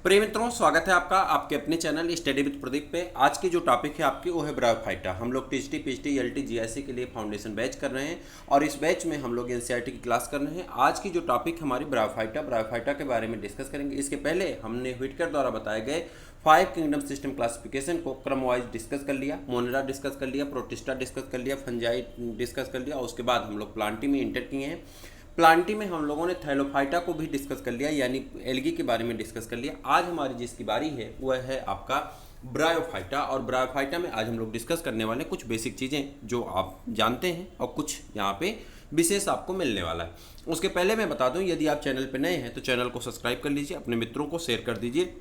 प्रिय मित्रों, स्वागत है आपका आपके अपने चैनल स्टडी विद प्रदीप पे। आज की जो टॉपिक है आपकी वो है ब्रायोफाइटा। हम लोग टीएचटी, पीएचडी, एलटी, जीआईसी के लिए फाउंडेशन बैच कर रहे हैं और इस बैच में हम लोग एनसीईआरटी की क्लास कर रहे हैं। आज की जो टॉपिक हमारी ब्रायोफाइटा के बारे में डिस्कस करेंगे। इसके पहले हमने व्हिटकर द्वारा बताए गए 5 किंगडम सिस्टम क्लासिफिकेशन को क्रम वाइज डिस्कस कर लिया। मोनेरा डिस्कस कर लिया, प्रोटिस्टा डिस्कस कर लिया, फंजाई डिस्कस कर लिया और उसके बाद हम लोग प्लांटी में इंटर किए हैं। प्लांटी में हम लोगों ने थैलोफाइटा को भी डिस्कस कर लिया, यानी एल्गी के बारे में डिस्कस कर लिया। आज हमारी जिसकी बारी है वह है आपका ब्रायोफाइटा, और ब्रायोफाइटा में आज हम लोग डिस्कस करने वाले कुछ बेसिक चीज़ें जो आप जानते हैं और कुछ यहाँ पे विशेष आपको मिलने वाला है। उसके पहले मैं बता दूं, यदि आप चैनल पर नए हैं तो चैनल को सब्सक्राइब कर लीजिए, अपने मित्रों को शेयर कर दीजिए।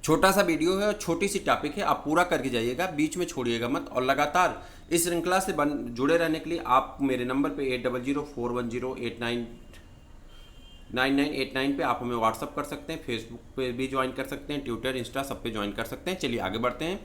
छोटा सा वीडियो है और छोटी सी टॉपिक है, आप पूरा करके जाइएगा, बीच में छोड़िएगा मत। और लगातार इस श्रृंखला से जुड़े रहने के लिए आप मेरे नंबर पे 800410899989 पे आप हमें व्हाट्सअप कर सकते हैं, फेसबुक पे भी ज्वाइन कर सकते हैं, ट्विटर, इंस्टा सब पे ज्वाइन कर सकते हैं। चलिए आगे बढ़ते हैं।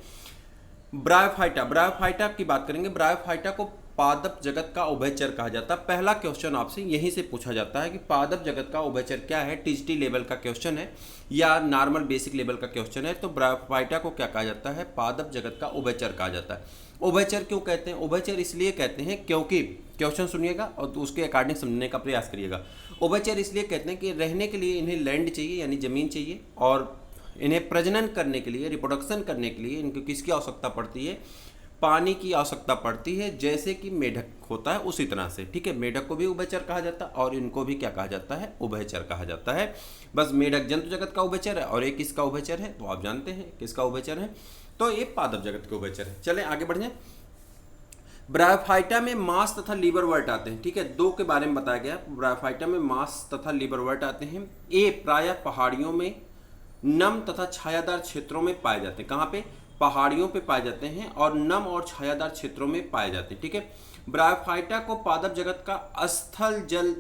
ब्रायोफाइटा की बात करेंगे। ब्रायोफाइटा को पादप जगत का उभयचर कहा जाता है। पहला क्वेश्चन आपसे यहीं से पूछा जाता है कि पादप जगत का उभयचर क्या है। टीजीटी लेवल का क्वेश्चन है या नॉर्मल बेसिक लेवल का क्वेश्चन है। तो ब्रायोफाइटा को क्या कहा जाता है? पादप जगत का उभयचर कहा जाता है। उभयचर क्यों कहते हैं? उभयचर इसलिए कहते हैं क्योंकि, क्वेश्चन सुनिएगा और उसके अकॉर्डिंग समझने का प्रयास करिएगा। उभयचर इसलिए कहते हैं कि रहने के लिए इन्हें लैंड चाहिए, यानी ज़मीन चाहिए, और इन्हें प्रजनन करने के लिए, रिप्रोडक्शन करने के लिए इनको किसकी आवश्यकता पड़ती है? पानी की आवश्यकता पड़ती है, जैसे कि मेढक होता है उसी तरह से। ठीक है, मेढक को भी उभयचर कहा जाता है और इनको भी क्या कहा जाता है? उभयचर कहा जाता है। बस मेढक जंतु जगत का उभयचर है और एक किसका उभयचर है तो आप जानते हैं किसका उभयचर है, तो ये पादप जगत के उभयचर है। चलें आगे बढ़ें। ब्रायोफाइटा में मांस तथा लीवर वर्ट आते हैं। ठीक है, दो के बारे में बताया गया। ब्रायोफाइटा में मांस तथा लीवर वर्ट आते हैं। ये प्रायः पहाड़ियों में नम तथा छायादार क्षेत्रों में पाए जाते हैं। कहाँ पे? पहाड़ियों पे पाए जाते हैं और नम और छायादार क्षेत्रों में पाए जाते हैं। ठीक है, ब्रायोफाइटा को पादप जगत का स्थल जल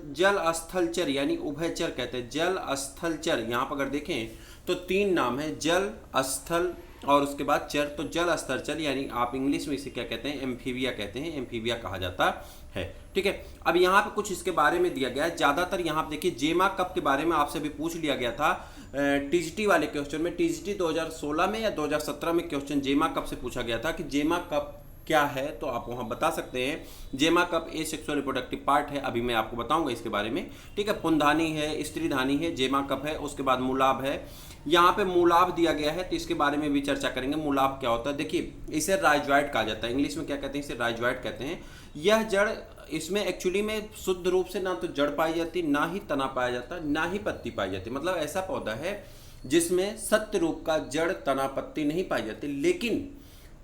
स्थलचर यानी उभयचर कहते हैं। जल स्थलचर, यहाँ पर अगर देखें तो 3 नाम है, जल, स्थल और उसके बाद चर। तो जल स्थलचर यानी आप इंग्लिश में इसे क्या कहते हैं? एम्फीबिया कहते हैं, एम्फीबिया कहा जाता है। ठीक है, अब यहाँ पे कुछ इसके बारे में दिया गया है। ज़्यादातर यहाँ पे देखिए जेमा कप के बारे में आपसे भी पूछ लिया गया था टीजीटी वाले क्वेश्चन में। टीजीटी 2016 में या 2017 में क्वेश्चन जेमा कप से पूछा गया था कि जेमा कप क्या है, तो आप वहाँ बता सकते हैं। जेमा कप ए सेक्सुअल रिप्रोडक्टिव पार्ट है, अभी मैं आपको बताऊंगा इसके बारे में। ठीक है, पुंधानी है, स्त्रीधानी है, जेमा कप है, उसके बाद मूलाभ है। यहाँ पे मूलाभ दिया गया है तो इसके बारे में भी चर्चा करेंगे। मूलाभ क्या होता है? देखिए, इसे राइजॉइड कहा जाता है। इंग्लिश में क्या कहते हैं? इसे राइजॉइड कहते हैं। यह जड़, इसमें एक्चुअली में शुद्ध रूप से ना तो जड़ पाई जाती, ना ही तना पाया जाता, ना ही पत्ती पाई जाती। मतलब ऐसा पौधा है जिसमें सत्य रूप का जड़, तना, पत्ती नहीं पाई जाती, लेकिन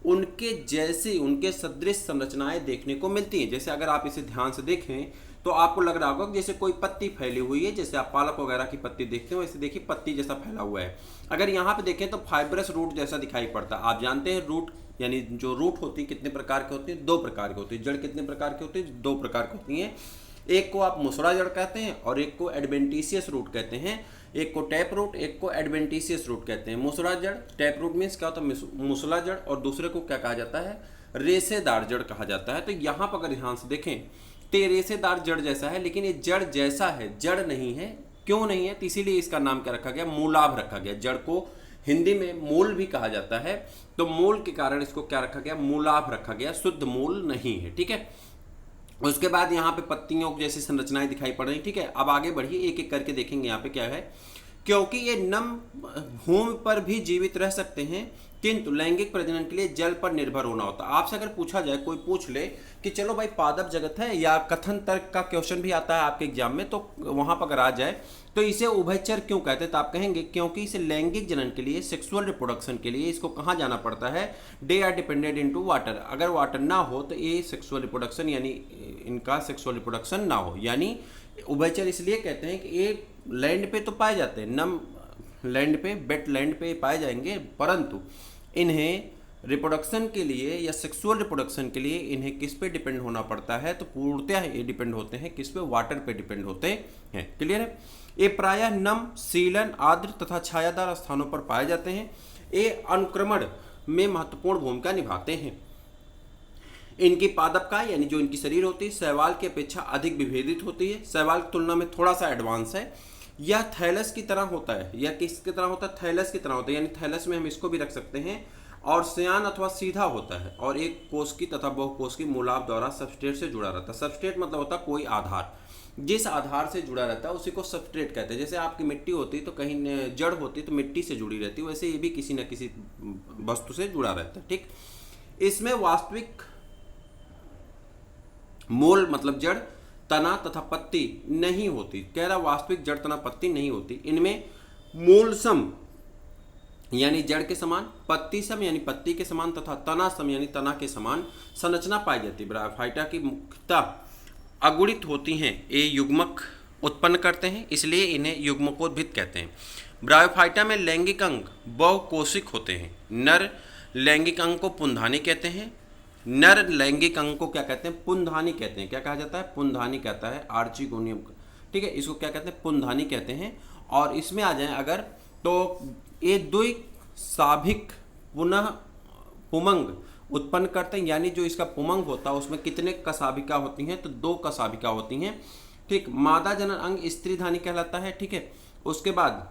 उनके जैसी, उनके सदृश संरचनाएं देखने को मिलती हैं। जैसे अगर आप इसे ध्यान से देखें तो आपको लग रहा होगा कि जैसे कोई पत्ती फैली हुई है, जैसे आप पालक वगैरह की पत्ती देखते हो वैसे देखिए पत्ती जैसा फैला हुआ है। अगर यहाँ पे देखें तो फाइब्रस रूट जैसा दिखाई पड़ता है। आप जानते हैं रूट, यानी जो रूट होती है कितने प्रकार की होती है? 2 प्रकार की होती है। जड़ कितने प्रकार की होती है? 2 प्रकार की होती हैं। एक को आप मुसरा जड़ कहते हैं और एक को एडवेंटिशियस रूट कहते हैं। एक को टैप रूट, एक को एडवेंटिशियस रूट कहते हैं। मुसरा जड़, टैप रूट मीन्स क्या होता है? मुसला जड़, और दूसरे को क्या कहा जाता है? रेशेदार जड़ कहा जाता है। तो यहाँ पर अगर ध्यान से देखें तो ये रेशेदार जड़ जैसा है, लेकिन ये जड़ जैसा है, जड़ नहीं है। क्यों नहीं है? तो इसीलिए इसका नाम क्या रखा गया? मूलाभ रखा गया। जड़ को हिंदी में मूल भी कहा जाता है, तो मूल के कारण इसको क्या रखा गया? मूलाभ रखा गया, शुद्ध मूल नहीं है। ठीक है, उसके बाद यहाँ पे पत्तियों जैसी संरचनाएं दिखाई पड़ रही। ठीक है, अब आगे बढ़िए, एक एक करके देखेंगे यहाँ पे क्या है। क्योंकि ये नम भूमि पर भी जीवित रह सकते हैं, किंतु लैंगिक प्रजनन के लिए जल पर निर्भर होना होता है। आपसे अगर पूछा जाए, कोई पूछ ले कि चलो भाई पादप जगत है, या कथन तर्क का क्वेश्चन भी आता है आपके एग्जाम में, तो वहां पर अगर आ जाए तो इसे उभयचर क्यों कहते हैं, तो आप कहेंगे क्योंकि इसे लैंगिक जनन के लिए, सेक्सुअल रिप्रोडक्शन के लिए इसको कहाँ जाना पड़ता है? They are dependent into water. अगर वाटर ना हो तो ये सेक्सुअल रिप्रोडक्शन, यानी इनका सेक्सुअल रिप्रोडक्शन ना हो। यानी उभयचर इसलिए कहते हैं कि ये लैंड पे तो पाए जाते हैं, नम लैंड पे, वेट लैंड पे पाए जाएंगे, परंतु इन्हें रिप्रोडक्शन के लिए या सेक्सुअल रिप्रोडक्शन के लिए इन्हें किस पे डिपेंड होना पड़ता है? तो पूर्णतः ये डिपेंड होते हैं किस पे? वाटर पे डिपेंड होते हैं। क्लियर है? ये प्रायः नम, सीलन, आर्द्र तथा छायादार स्थानों पर पाए जाते हैं। ये अनुक्रमण में महत्वपूर्ण भूमिका निभाते हैं। इनकी पादप का, यानी जो इनकी शरीर होती है, शैवाल की अपेक्षा अधिक विभेदित होती है। शैवाल की तुलना में थोड़ा सा एडवांस है। यह थैलस की तरह होता है। यह किसकी तरह होता है? थैलस की तरह होता है, यानी थैलस में हम इसको भी रख सकते हैं। और श्यान अथवा सीधा होता है और एक कोशिकी तथा बहुकोशिकीय मूलाभ द्वारा सबस्ट्रेट से जुड़ा रहता है। सबस्ट्रेट मतलब होता है कोई आधार, जिस आधार से जुड़ा रहता है उसी को सबस्ट्रेट कहते हैं। जैसे आपकी मिट्टी होती है तो कहीं जड़ होती है तो मिट्टी से जुड़ी रहती है, वैसे ये भी किसी न किसी वस्तु से जुड़ा रहता है। ठीक, इसमें वास्तविक मूल मतलब जड़, तना तथा पत्ती नहीं होती। कह रहा वास्तविक जड़, तना, पत्ती नहीं होती। इनमें मूल सम यानी जड़ के समान, पत्ती सम यानी पत्ती के समान तथा तना सम यानी तना के समान संरचना पाई जाती है। ब्रायोफाइटा की मुख्यतः अगुणित होती हैं। ये युग्मक उत्पन्न करते हैं, इसलिए इन्हें युग्मकोद्भिद कहते हैं। ब्रायोफाइटा में लैंगिक अंग बहुकोशिक होते हैं। नर लैंगिक अंग को पुंधानी कहते हैं। नर लैंगिक अंग को क्या कहते हैं? पुंधानी कहते हैं। क्या कहा जाता है? पुंधानी कहता है, आर्चिगोनियम। ठीक है, इसको क्या कहते हैं? पुंधानी कहते हैं। और इसमें आ जाएं अगर तो ये द्विसाभिक पुनः पुमंग उत्पन्न करते हैं, यानी जो इसका पुमंग होता है उसमें कितने कसाभिका होती हैं? तो 2 कसाभिका होती हैं। ठीक, मादा जनन अंग स्त्रीधानी कहलाता है। ठीक है, उसके बाद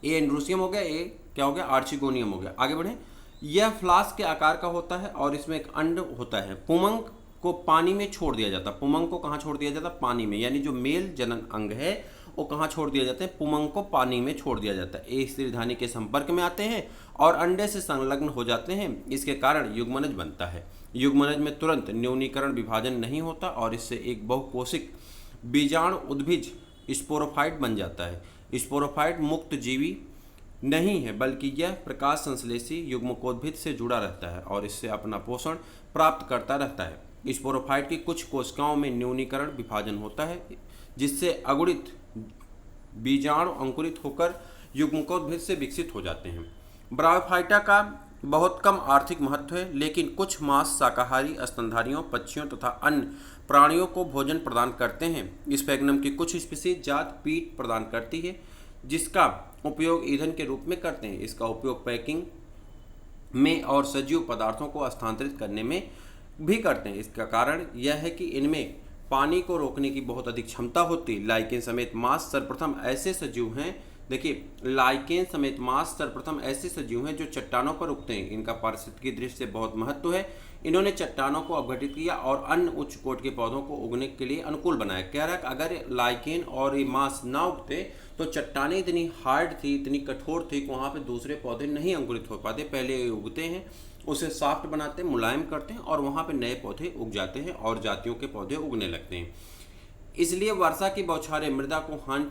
ये एंड्रोसियम हो गया, ये क्या हो गया? आर्चिगोनियम हो गया। आगे बढ़े, यह फ्लास्क के आकार का होता है और इसमें एक अंड होता है। पुमंग को पानी में छोड़ दिया जाता है। पुमंग को कहाँ छोड़ दिया जाता है? पानी में, यानी जो मेल जनन अंग है वो कहाँ छोड़ दिया जाता है? पुमंग को पानी में छोड़ दिया जाता है। ये स्त्रीधानी के संपर्क में आते हैं और अंडे से संलग्न हो जाते हैं। इसके कारण युग्मनज बनता है। युग्मनज में तुरंत न्यूनीकरण विभाजन नहीं होता और इससे एक बहुकोशिक बीजाणु उद्भिज स्पोरोफाइट बन जाता है। स्पोरोफाइट मुक्त जीवी नहीं है, बल्कि यह प्रकाश संश्लेषी युग्मकोद्भिद से जुड़ा रहता है और इससे अपना पोषण प्राप्त करता रहता है। स्पोरोफाइट की कुछ कोशिकाओं में न्यूनीकरण विभाजन होता है, जिससे अगुणित बीजाणु अंकुरित होकर युग्मकोद्भिद से विकसित हो जाते हैं। ब्रायोफाइटा का बहुत कम आर्थिक महत्व है, लेकिन कुछ मांस शाकाहारी स्तनधारियों, पक्षियों तथा अन्य प्राणियों को भोजन प्रदान करते हैं। स्फैग्नम की कुछ स्पीशीज जात पीट प्रदान करती है, जिसका उपयोग ईंधन के रूप में करते हैं। इसका उपयोग पैकिंग में और सजीव पदार्थों को स्थानांतरित करने में भी करते हैं। इसका कारण यह है कि इनमें पानी को रोकने की बहुत अधिक क्षमता होती है। लाइकेन समेत मांस सर्वप्रथम ऐसे सजीव हैं, देखिए लाइकेन समेत मांस सर्वप्रथम ऐसे सजीव हैं जो चट्टानों पर उगते हैं। इनका पारिस्थितिकी दृष्टि से बहुत महत्व है। इन्होंने चट्टानों को अपघटित किया और अन्य उच्च कोटि के पौधों को उगने के लिए अनुकूल बनाया। कह रहा है कि अगर लाइकेन और ये मांस ना उगते तो चट्टानें इतनी हार्ड थी, इतनी कठोर थी कि वहाँ पे दूसरे पौधे नहीं अंकुरित हो पाते। पहले ये उगते हैं, उसे सॉफ्ट बनाते हैं, मुलायम करते हैं और वहाँ पे नए पौधे उग जाते हैं और जातियों के पौधे उगने लगते हैं। इसलिए वर्षा की बौछारें मृदा को हानि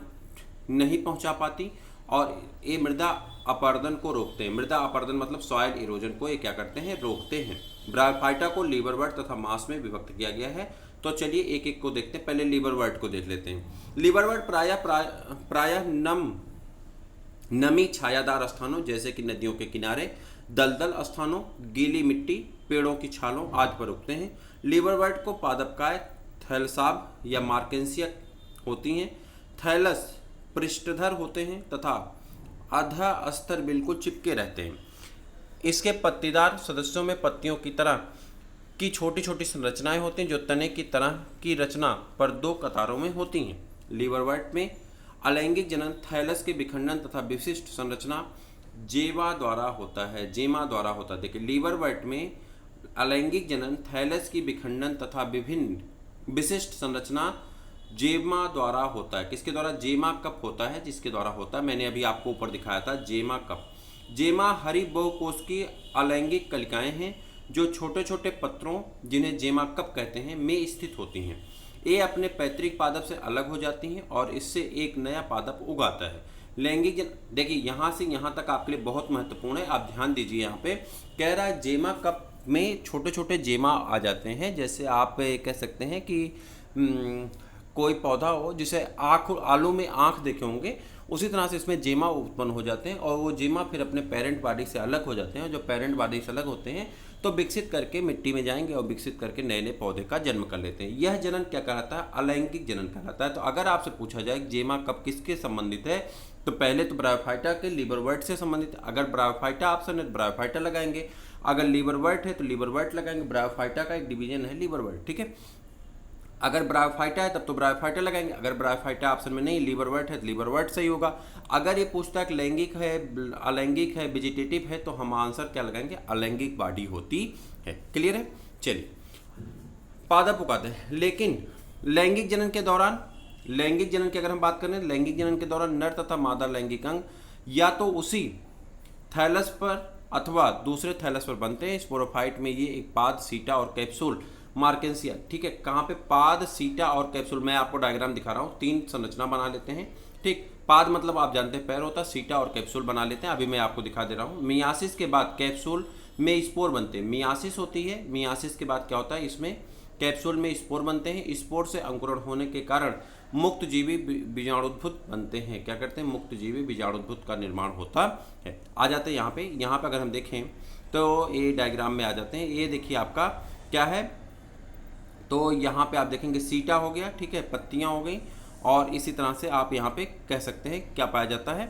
नहीं पहुँचा पाती और ये मृदा अपरदन को रोकते हैं। मृदा अपरदन मतलब सॉइल इरोजन को ये क्या करते हैं? रोकते हैं। ब्रायोफाइटा को लिवरवर्ट तथा मांस में विभक्त किया गया है। तो चलिए एक एक को देखते हैं। पहले लिवरवर्ट को देख लेते हैं। लिवरवर्ट प्रायः नमी छायादार स्थानों जैसे कि नदियों के किनारे, दलदल स्थानों, गीली मिट्टी, पेड़ों की छालों आदि पर उगते हैं। लिवरवर्ट को पादपकाय थैलसाब या मार्केंसिया होती हैं। थैलस पृष्ठधर होते हैं तथा आधा अस्तर बिल्कुल चिपके रहते हैं। इसके पत्तीदार सदस्यों में पत्तियों की तरह की छोटी छोटी संरचनाएं होती हैं जो तने की तरह की रचना पर 2 कतारों में होती हैं। लिवरवर्ट में अलैंगिक जनन थैलस के विखंडन तथा विशिष्ट संरचना जेमा द्वारा होता है। जेमा द्वारा होता है। देखिए लिवरवर्ट में अलैंगिक जनन थैलस की विखंडन तथा विभिन्न विशिष्ट संरचना जेमा द्वारा होता है। किसके द्वारा? जेमा कप होता है, जिसके द्वारा होता है। मैंने अभी आपको ऊपर दिखाया था जेमा कप। जेमा हरी बहुकोशिकीय अलैंगिक कलिकाएं हैं जो छोटे छोटे पत्रों, जिन्हें जेमा कप कहते हैं, में स्थित होती हैं। ये अपने पैतृक पादप से अलग हो जाती हैं और इससे एक नया पादप उगाता है। लैंगिक जन देखिए यहाँ से यहाँ तक आपके लिए बहुत महत्वपूर्ण है, आप ध्यान दीजिए। यहाँ पे कह रहा है जेमा कप में छोटे छोटे जेमा आ जाते हैं। जैसे आप कह सकते हैं कि कोई पौधा हो जिसे आलू में आँख देखे होंगे, उसी तरह से इसमें जेमा उत्पन्न हो जाते हैं और वो जेमा फिर अपने पेरेंट बॉडी से अलग हो जाते हैं। और जो पेरेंट बॉडी से अलग होते हैं तो विकसित करके मिट्टी में जाएंगे और विकसित करके नए नए पौधे का जन्म कर लेते हैं। यह जनन क्या कहलाता है? अलैंगिक जनन कहलाता है। तो अगर आपसे पूछा जाए जेमा कब किसके संबंधित है, तो पहले तो ब्रायोफाइटा के लिवरवर्ट से संबंधित। अगर ब्रायोफाइटा ऑप्शन है तो ब्रायोफाइटा लगाएंगे, अगर लिवरवर्ट है तो लिवरवर्ट लगाएंगे। ब्रायोफाइटा का एक डिवीजन है लिवरवर्ट। ठीक है, अगर ब्रायोफाइटा है तब तो ब्रायोफाइटा लगाएंगे, अगर ब्रायोफाइटा ऑप्शन में नहीं लिवरवर्ट है तो लिवरवर्ट सही होगा। अगर ये पूछता है कि लैंगिक है, अलैंगिक है, वेजिटेटिव है, तो हम आंसर क्या लगाएंगे, अलैंगिक बॉडी होती है। क्लियर है। चलिए पादप उगाते हैं, लेकिन लैंगिक जनन के दौरान, लैंगिक जनन की अगर हम बात करें, लैंगिक जनन के दौरान नर तथा मादा लैंगिक अंग या तो उसी थैलस पर अथवा दूसरे थैलस पर बनते हैं। स्पोरोफाइट में ये एक पाद, सीटा और कैप्सूल मार्केंसिया, ठीक है। कहाँ पे, पाद, सीटा और कैप्सूल। मैं आपको डायग्राम दिखा रहा हूँ, 3 संरचना बना लेते हैं, ठीक। पाद मतलब आप जानते हैं पैर होता है, सीटा और कैप्सूल बना लेते हैं। अभी मैं आपको दिखा दे रहा हूँ। मियासिस के बाद कैप्सूल में स्पोर बनते हैं। मियासिस होती है, मियासिस के बाद क्या होता है, इसमें कैप्सूल में स्पोर बनते हैं। स्पोर से अंकुरण होने के कारण मुक्तजीवी बीजाणुद्भुत बनते हैं। क्या करते हैं, मुक्तजीवी बीजाणुद्भुत का निर्माण होता है। आ जाते हैं यहाँ पे अगर हम देखें तो ये डायग्राम में आ जाते हैं। ये देखिए आपका क्या है, तो यहाँ पे आप देखेंगे सीटा हो गया, ठीक है, पत्तियाँ हो गई, और इसी तरह से आप यहाँ पे कह सकते हैं क्या पाया जाता है,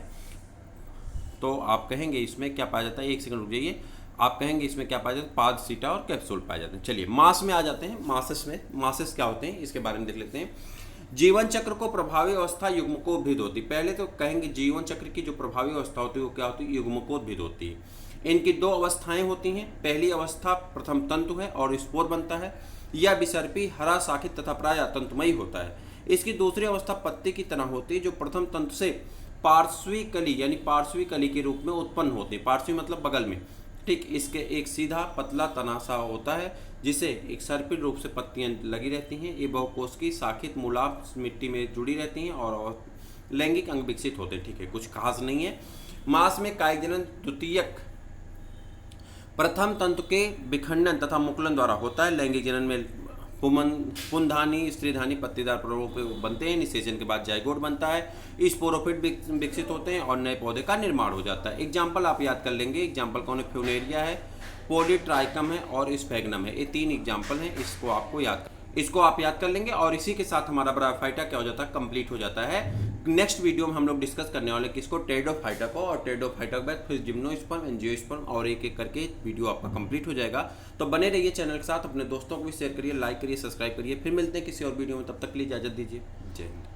तो आप कहेंगे इसमें क्या पाया जाता है, एक सेकंड रुक जाइए, आप कहेंगे इसमें क्या पाया जाता है, पाद, सीटा और कैप्सूल पाए जाते हैं। चलिए मास में आ जाते हैं। मासेस में, मासेस क्या होते हैं इसके बारे में देख लेते हैं। जीवन चक्र को प्रभावी अवस्था युग्मकोद्भिद होती है। पहले तो कहेंगे जीवन चक्र की जो प्रभावी अवस्था होती है वो क्या होती है, युग्मकोद्भिद होती है। इनकी 2 अवस्थाएं होती हैं। पहली अवस्था प्रथम तंतु है और स्पोर बनता है, यह विसर्पी, हरा, शाखित तथा प्रायः तंतुमयी होता है। इसकी दूसरी अवस्था पत्ती की तरह होती है, जो प्रथम तंतु से पार्श्वी कली यानी पार्श्वी कली के रूप में उत्पन्न होती है। पार्श्वी मतलब बगल में, ठीक। इसके एक सीधा पतला तनासा होता है जिसे एक सर्पिल रूप से पत्तियां लगी रहती हैं। ये बहुकोशिकीय, शाखित, मूलाप मिट्टी में जुड़ी रहती हैं और लैंगिक अंग विकसित होते हैं, ठीक है, कुछ खास नहीं है। मास में कायिक जनन द्वितीयक प्रथम तंतु के विखंडन तथा मुकुलन द्वारा होता है। लैंगिक जनन में पुंधानी, स्त्रीधानी, पत्तीदार प्ररूप बनते हैं। निषेचन के बाद जाइगोट बनता है, स्पोरोफिट विकसित होते हैं और नए पौधे का निर्माण हो जाता है। एग्जाम्पल आप याद कर लेंगे। एग्जाम्पल कौन है, फ्यूनेरिया है, पॉलीट्राइकम है और स्फैग्नम है। ये 3 एग्जाम्पल हैं, इसको आपको इसको आप याद कर लेंगे और इसी के साथ हमारा ब्रायोफाइटा क्या हो जाता है, कंप्लीट हो जाता है। नेक्स्ट वीडियो में हम लोग डिस्कस करने वाले किसको, टेरिडोफाइटा को, और टेरिडोफाइटा के बाद फिर जिम्नोस्पर्म, एंजियोस्पर्म, और एक एक करके वीडियो आपका कंप्लीट हो जाएगा। तो बने रहिए चैनल के साथ, अपने दोस्तों को भी शेयर करिए, लाइक करिए, सब्सक्राइब करिए। फिर मिलते हैं किसी और वीडियो में, तब तक के लिए इजाजत दीजिए। जय हिंद।